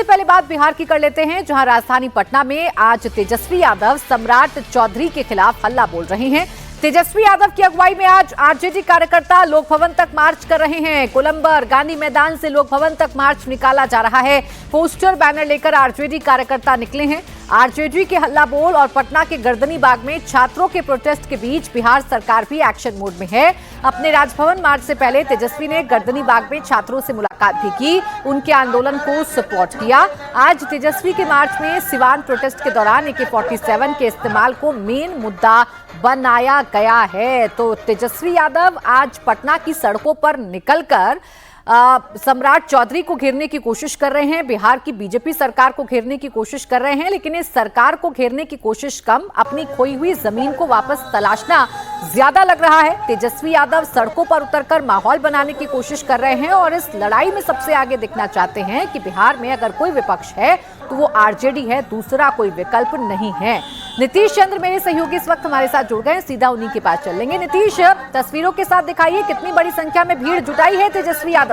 सबसे पहले बात बिहार की कर लेते हैं, जहां राजधानी पटना में आज तेजस्वी यादव सम्राट चौधरी के खिलाफ हल्ला बोल रहे हैं। तेजस्वी यादव की अगुवाई में आज आरजेडी कार्यकर्ता लोक भवन तक मार्च कर रहे हैं। गोलंबर गांधी मैदान से लोक भवन तक मार्च निकाला जा रहा है। पोस्टर बैनर लेकर आरजेडी कार्यकर्ता निकले हैं। आरजेडी के हल्ला बोल और पटना के गर्दनी बाग में छात्रों के प्रोटेस्ट के बीच बिहार सरकार भी एक्शन मोड में है। अपने राजभवन मार्च से पहले तेजस्वी ने गर्दनी बाग में छात्रों से मुलाकात भी की, उनके आंदोलन को सपोर्ट किया। आज तेजस्वी के मार्च में सिवान प्रोटेस्ट के दौरान AK-47 के इस्तेमाल को मेन मुद्दा बनाया गया है। तो तेजस्वी यादव आज पटना की सड़कों पर निकलकर सम्राट चौधरी को घेरने की कोशिश कर रहे हैं। बिहार की बीजेपी सरकार को घेरने की कोशिश कर रहे हैं, लेकिन इस सरकार को घेरने की कोशिश कम, अपनी खोई हुई जमीन को वापस तलाशना ज्यादा लग रहा है। तेजस्वी यादव सड़कों पर उतरकर माहौल बनाने की कोशिश कर रहे हैं और इस लड़ाई में सबसे आगे दिखना चाहते हैं कि बिहार में अगर कोई विपक्ष है तो वो आरजेडी है, दूसरा कोई विकल्प नहीं है। नीतीश चंद्र मेरे सहयोगी इस वक्त हमारे साथ जुड़ गए, सीधा उन्हीं के पास चलेंगे। नीतीश, तस्वीरों के साथ दिखाइए कितनी बड़ी संख्या में भीड़ जुटाई है तेजस्वी यादव।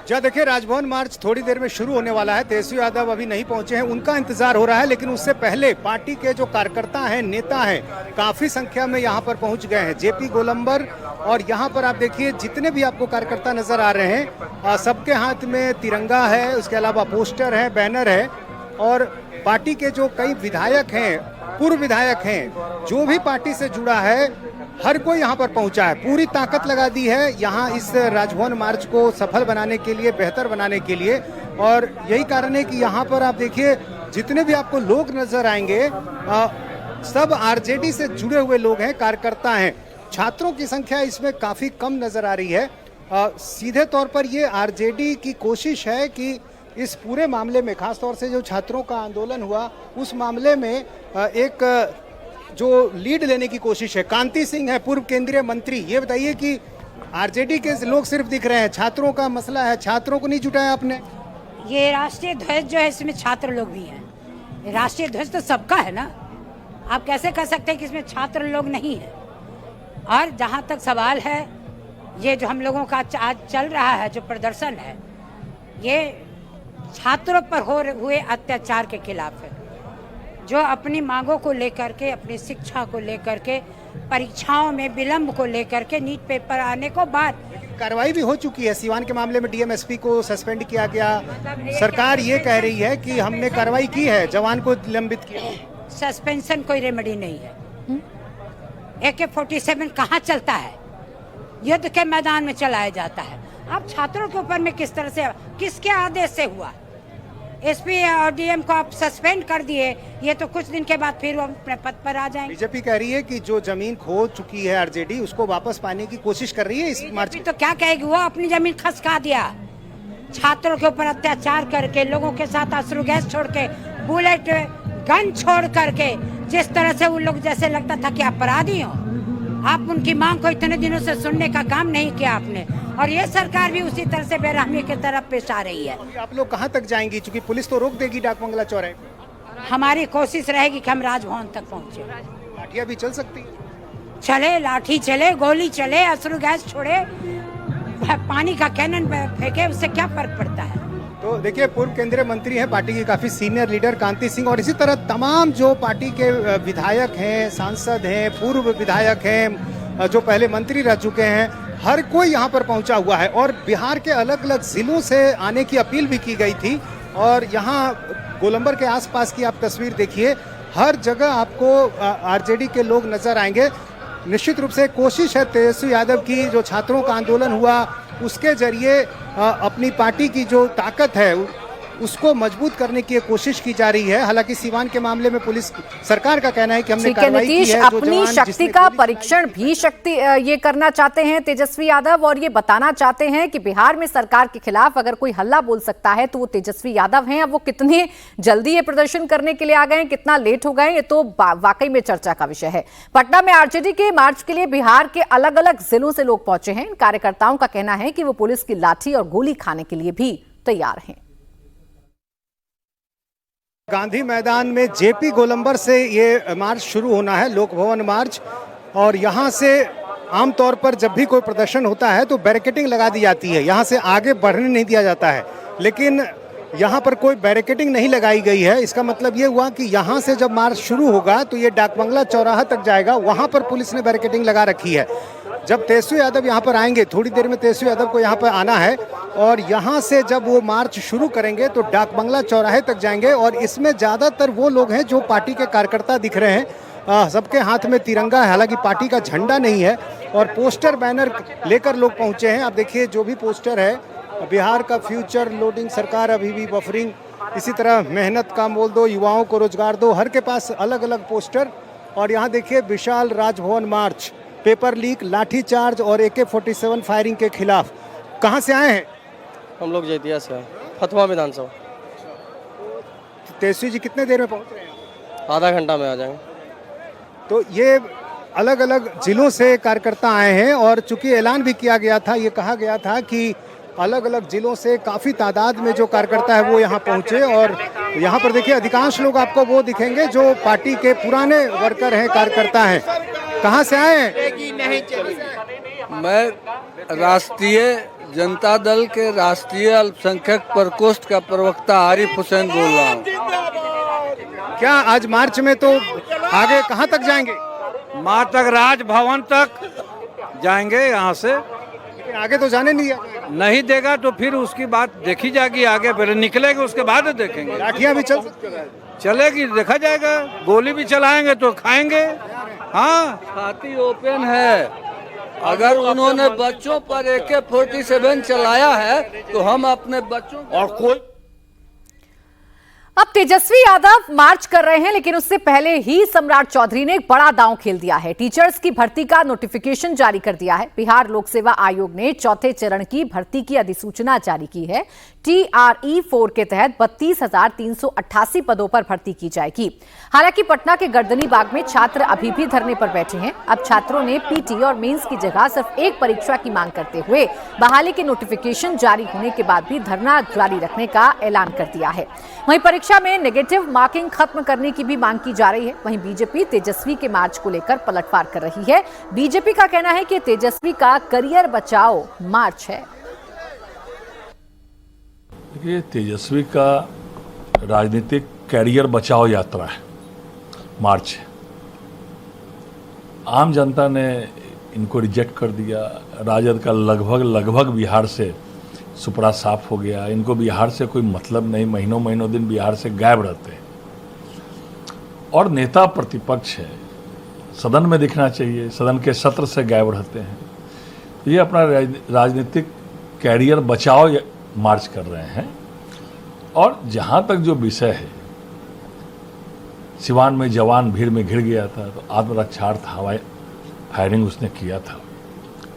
जी देखिए, राजभवन मार्च थोड़ी देर में शुरू होने वाला है। तेजस्वी यादव अभी नहीं पहुंचे हैं, उनका इंतजार हो रहा है, लेकिन उससे पहले पार्टी के जो कार्यकर्ता हैं, नेता हैं, काफी संख्या में यहां पर पहुंच गए हैं। जेपी गोलंबर और यहां पर आप देखिए जितने भी आपको कार्यकर्ता नजर आ रहे हैं, सबके हाथ में तिरंगा है, उसके अलावा पोस्टर है, बैनर है और पार्टी के जो कई विधायक हैं, पूर्व विधायक हैं, जो भी पार्टी से जुड़ा है, हर कोई यहाँ पर पहुंचा है। पूरी ताकत लगा दी है यहाँ इस राजभवन मार्च को सफल बनाने के लिए, बेहतर बनाने के लिए। और यही कारण है कि यहाँ पर आप देखिए जितने भी आपको लोग नजर आएंगे, सब आरजेडी से जुड़े हुए लोग हैं, कार्यकर्ता हैं। छात्रों की संख्या इसमें काफी कम नजर आ रही है। सीधे तौर पर ये आरजेडी की कोशिश है कि इस पूरे मामले में, खासतौर से जो छात्रों का आंदोलन हुआ उस मामले में एक जो लीड लेने की कोशिश है। कांति सिंह है, पूर्व केंद्रीय मंत्री। ये बताइए कि आरजेडी के लोग सिर्फ दिख रहे हैं, छात्रों का मसला है, छात्रों को नहीं जुटाया आपने? ये राष्ट्रीय ध्वज जो है इसमें छात्र लोग भी हैं। राष्ट्रीय ध्वज तो सबका है ना, आप कैसे कह सकते हैं कि इसमें छात्र लोग नहीं है? और जहाँ तक सवाल है, ये जो हम लोगों का आज चल रहा है जो प्रदर्शन है, ये छात्रों पर हुए अत्याचार के खिलाफ है, जो अपनी मांगों को लेकर के, अपनी शिक्षा को लेकर के, परीक्षाओं में विलंब को लेकर के, नीट पेपर आने को बाद कार्रवाई भी हो चुकी है। सीवान के मामले में डीएमएसपी को सस्पेंड किया गया। सरकार ये कह रही है कि हमने कार्रवाई की है, जवान को निलंबित किया। सस्पेंशन कोई रेमेडी नहीं है। AK-47 कहाँ चलता है? युद्ध के मैदान में चलाया जाता है। आप छात्रों के ऊपर में किस तरह से, किसके आदेश से हुआ? एसपी और डीएम को आप सस्पेंड कर दिए, ये तो कुछ दिन के बाद फिर वो अपने पद पर आ जाएंगे। बीजेपी कह रही है कि जो जमीन खो चुकी है आरजेडी, उसको वापस पाने की कोशिश कर रही है इस मार्च। तो क्या कहेगी? वो अपनी जमीन खसका दिया, छात्रों के ऊपर अत्याचार करके, लोगों के साथ अश्रु गैस छोड़ के, बुलेट गन छोड़ करके, जिस तरह से उन लोग जैसे लगता था कि अपराधी हो। आप उनकी मांग को इतने दिनों से सुनने का काम नहीं किया आपने, और ये सरकार भी उसी तरह से बेरहमी की तरफ पेश आ रही है। आप लोग कहाँ तक जाएंगी, क्योंकि पुलिस तो रोक देगी डाक बंगला चौराहे? हमारी कोशिश रहेगी कि हम राजभवन तक पहुँचे। लाठियाँ भी चल सकती है? चले, लाठी चले, गोली चले, अश्रु गैस छोड़े, पानी का कैनन फेंके, उससे क्या फर्क पड़ता है? तो देखिए, पूर्व केंद्रीय मंत्री हैं, पार्टी की काफी सीनियर लीडर कांति सिंह, और इसी तरह तमाम जो पार्टी के विधायक हैं, सांसद हैं, पूर्व विधायक हैं, जो पहले मंत्री रह चुके हैं, हर कोई यहाँ पर पहुँचा हुआ है। और बिहार के अलग अलग जिलों से आने की अपील भी की गई थी। और यहाँ गोलंबर के आसपास की आप तस्वीर देखिए, हर जगह आपको आरजेडी के लोग नजर आएंगे। निश्चित रूप से कोशिश है तेजस्वी यादव की, जो छात्रों का आंदोलन हुआ उसके जरिए अपनी पार्टी की जो ताकत है उसको मजबूत करने की कोशिश की जा रही है। हालांकि सीवान के मामले में पुलिस, सरकार का कहना है कि हमने कार्रवाई की है। अपनी शक्ति का परीक्षण भी ये करना चाहते हैं तेजस्वी यादव, और ये बताना चाहते हैं कि बिहार में सरकार के खिलाफ अगर कोई हल्ला बोल सकता है तो वो तेजस्वी यादव हैं। अब वो कितने जल्दी ये प्रदर्शन करने के लिए आ गए, कितना लेट हो गए, ये तो वाकई में चर्चा का विषय है। पटना में आरजेडी के मार्च के लिए बिहार के अलग अलग जिलों से लोग पहुंचे हैं। इन कार्यकर्ताओं का कहना है कि वो पुलिस की लाठी और गोली खाने के लिए भी तैयार हैं। गांधी मैदान में जेपी गोलंबर से ये मार्च शुरू होना है, लोक भवन मार्च। और यहाँ से आमतौर पर जब भी कोई प्रदर्शन होता है तो बैरिकेडिंग लगा दी जाती है, यहाँ से आगे बढ़ने नहीं दिया जाता है, लेकिन यहाँ पर कोई बैरिकेडिंग नहीं लगाई गई है। इसका मतलब ये हुआ कि यहाँ से जब मार्च शुरू होगा तो ये डाकबंगला चौराहा तक जाएगा, वहाँ पर पुलिस ने बैरिकेडिंग लगा रखी है। जब तेजस्वी यादव यहाँ पर आएंगे, थोड़ी देर में तेजस्वी यादव को यहाँ पर आना है और यहाँ से जब वो मार्च शुरू करेंगे तो डाकबंगला चौराहे तक जाएंगे और इसमें ज़्यादातर वो लोग हैं जो पार्टी के कार्यकर्ता दिख रहे हैं। सबके हाथ में तिरंगा है, हालांकि पार्टी का झंडा नहीं है, और पोस्टर बैनर लेकर लोग पहुंचे हैं। आप देखिए जो भी पोस्टर है, बिहार का फ्यूचर लोडिंग, सरकार अभी भी बफरिंग, इसी तरह मेहनत का मोल दो, युवाओं को रोजगार दो, हर के पास अलग अलग पोस्टर। और यहाँ देखिए विशाल राजभवन मार्च, पेपर लीक, लाठीचार्ज और AK-47 फायरिंग के खिलाफ। कहाँ से आए हैं? हम लोग जैतिया से हैं, फतवा विधानसभा। तेजस्वी जी कितने देर में पहुँच रहे हैं? आधा घंटा में आ जाएंगे। तो ये अलग अलग जिलों से कार्यकर्ता आए हैं और चूंकि ऐलान भी किया गया था, ये कहा गया था कि अलग अलग जिलों से काफ़ी तादाद में जो कार्यकर्ता है वो यहाँ पहुँचे। और यहाँ पर देखिए अधिकांश लोग आपको वो दिखेंगे जो पार्टी के पुराने वर्कर हैं, कार्यकर्ता हैं। कहाँ से आए हैं? मैं राष्ट्रीय जनता दल के राष्ट्रीय अल्पसंख्यक प्रकोष्ठ का प्रवक्ता आरिफ हुसैन बोल रहा हूँ। क्या आज मार्च में तो आगे कहाँ तक जाएंगे? माँ तक, राजभवन तक जाएंगे। यहाँ से लेकिन आगे तो जाने नहीं दिया। नहीं देगा तो फिर उसकी बात देखी जाएगी, आगे फिर निकलेंगे उसके बाद देखेंगे। लाठियाँ भी चलेगी, देखा जाएगा। गोली भी चलाएंगे तो खाएंगे। हाँ, छाती ओपन है। अगर उन्होंने बच्चों पर AK-47 चलाया है तो हम अपने बच्चों और कोई। अब तेजस्वी यादव मार्च कर रहे हैं, लेकिन उससे पहले ही सम्राट चौधरी ने एक बड़ा दांव खेल दिया है। टीचर्स की भर्ती का नोटिफिकेशन जारी कर दिया है। बिहार लोक सेवा आयोग ने चौथे चरण की भर्ती की अधिसूचना जारी की है। TRE-4 के तहत 32,388 पदों पर भर्ती की जाएगी। हालांकि पटना के गर्दनी बाग में छात्र अभी भी धरने पर बैठे हैं। अब छात्रों ने PT और मेंस की जगह सिर्फ एक परीक्षा की मांग करते हुए बहाली के नोटिफिकेशन जारी होने के बाद भी धरना जारी रखने का ऐलान कर दिया है। वहीं परीक्षा में नेगेटिव मार्किंग खत्म करने की भी मांग की जा रही है। वहीं बीजेपी तेजस्वी के मार्च को लेकर पलटवार कर रही है। बीजेपी का कहना है कि तेजस्वी का करियर बचाओ मार्च है। देखिए, तेजस्वी का राजनीतिक कैरियर बचाओ यात्रा है, मार्च है। आम जनता ने इनको रिजेक्ट कर दिया। राजद का लगभग बिहार से सुपड़ा साफ हो गया। इनको बिहार से कोई मतलब नहीं, महीनों दिन बिहार से गायब रहते हैं। और नेता प्रतिपक्ष है, सदन में दिखना चाहिए, सदन के सत्र से गायब रहते हैं। ये अपना राजनीतिक कैरियर बचाओ मार्च कर रहे हैं। और जहाँ तक जो विषय है, सिवान में जवान भीड़ में घिर गया था तो आत्मरक्षार्थ हवाई फायरिंग उसने किया था,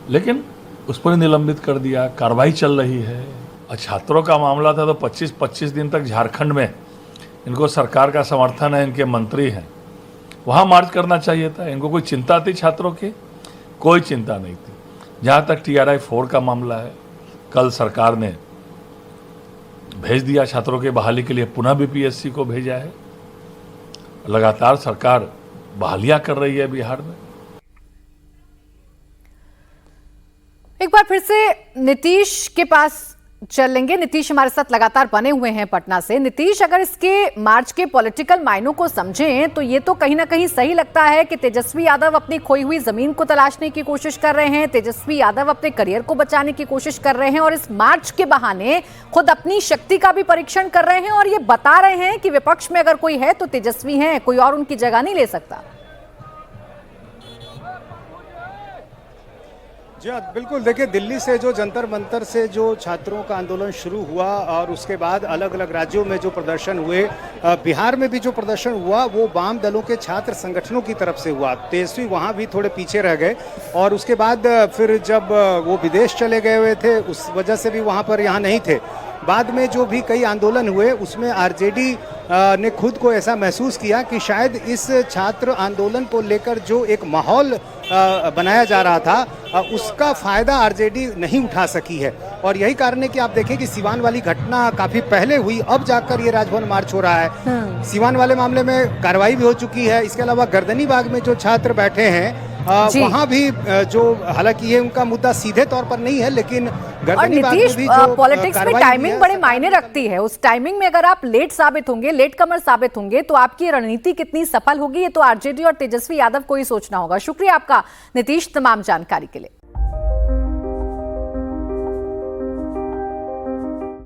लेकिन उस पर निलंबित कर दिया। कार्रवाई चल रही है। और छात्रों का मामला था तो 25 दिन तक झारखंड में इनको सरकार का समर्थन है, इनके मंत्री हैं, वहाँ मार्च करना चाहिए था। इनको कोई चिंता थी छात्रों की? कोई चिंता नहीं थी। जहाँ तक TRI-4 का मामला है, कल सरकार ने भेज दिया छात्रों के बहाली के लिए, पुनः BPSC को भेजा है। लगातार सरकार बहालियां कर रही है बिहार में। एक बार फिर से नीतीश के पास चलेंगे। नीतीश हमारे साथ लगातार बने हुए हैं पटना से। नीतीश, अगर इसके मार्च के पॉलिटिकल मायनों को समझें तो ये तो कहीं ना कहीं सही लगता है कि तेजस्वी यादव अपनी खोई हुई जमीन को तलाशने की कोशिश कर रहे हैं, तेजस्वी यादव अपने करियर को बचाने की कोशिश कर रहे हैं और इस मार्च के बहाने खुद अपनी शक्ति का भी परीक्षण कर रहे हैं और ये बता रहे हैं कि विपक्ष में अगर कोई है तो तेजस्वी है, कोई और उनकी जगह नहीं ले सकता। जी हाँ, बिल्कुल। देखिए, दिल्ली से जो जंतर मंतर से जो छात्रों का आंदोलन शुरू हुआ और उसके बाद अलग अलग राज्यों में जो प्रदर्शन हुए, बिहार में भी जो प्रदर्शन हुआ वो वाम दलों के छात्र संगठनों की तरफ से हुआ। तेजस्वी वहाँ भी थोड़े पीछे रह गए और उसके बाद फिर जब वो विदेश चले गए हुए थे उस वजह से भी वहाँ पर यहाँ नहीं थे। बाद में जो भी कई आंदोलन हुए उसमें RJD ने खुद को ऐसा महसूस किया कि शायद इस छात्र आंदोलन को लेकर जो एक माहौल बनाया जा रहा था उसका फायदा RJD नहीं उठा सकी है। और यही कारण है कि आप देखें कि सिवान वाली घटना काफी पहले हुई, अब जाकर ये राजभवन मार्च हो रहा है। सिवान वाले मामले में कार्रवाई भी हो चुकी है। इसके अलावा गर्दनी बाग में जो छात्र बैठे हैं जी। वहाँ भी जो हालांकि ये उनका मुद्दा सीधे तौर पर नहीं है, लेकिन और गर्दनीबाग में नीतीश, भी जो पॉलिटिक्स में कार्रवाई टाइमिंग हुई है, बड़े मायने रखती है। उस टाइमिंग में अगर आप लेट साबित होंगे, लेट कमर साबित होंगे, तो आपकी रणनीति कितनी सफल होगी, ये तो आरजेडी और तेजस्वी यादव को ही सोचना होगा। शुक्रिया आपका नीतीश, तमाम जानकारी के लिए।